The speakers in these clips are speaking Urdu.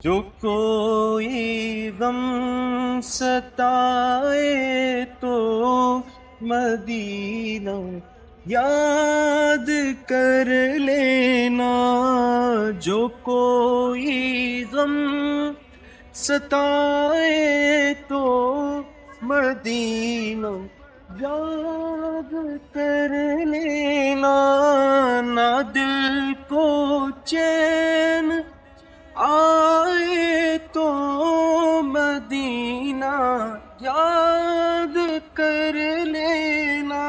جو کوئی غم ستائے تو مدینہ یاد کر لینا. جو کوئی غم ستائے تو مدینہ یاد کر لینا. نہ دل کو چین آئے تو مدینہ یاد کر لینا.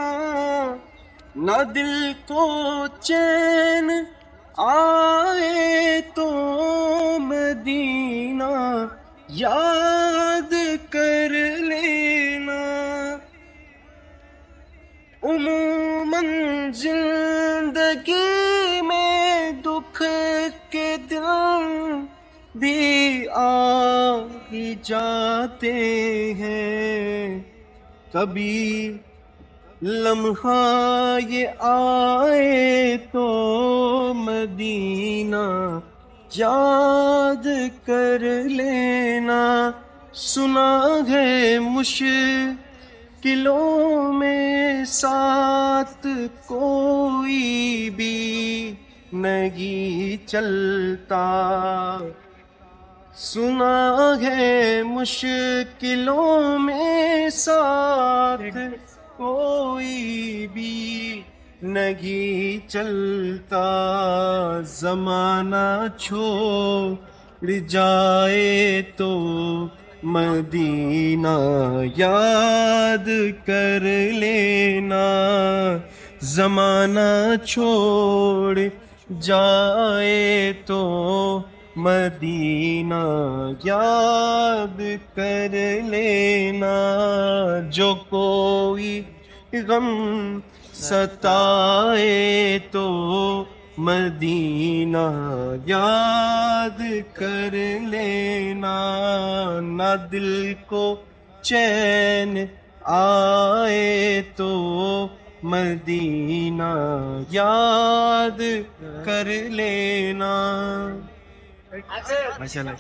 نہ دل کو چین آئے تو مدینہ یاد کر لینا. عموماً زندگی میں دکھ کے دن بھی آ ہی جاتے ہیں. کبھی لمحہ یہ آئے تو مدینہ یاد کر لینا. سنا ہے مشکلوں میں ساتھ کوئی بھی نہیں چلتا. سنا ہے مشکلوں میں ساتھ کوئی بھی نہیں چلتا. زمانہ چھوڑ جائے تو مدینہ یاد کر لینا. زمانہ چھوڑ جائے تو مدینہ یاد کر لینا. جو کوئی غم ستائے تو مدینہ یاد کر لینا. نہ دل کو چین آئے تو مدینہ یاد کر لینا. ماشاءاللہ.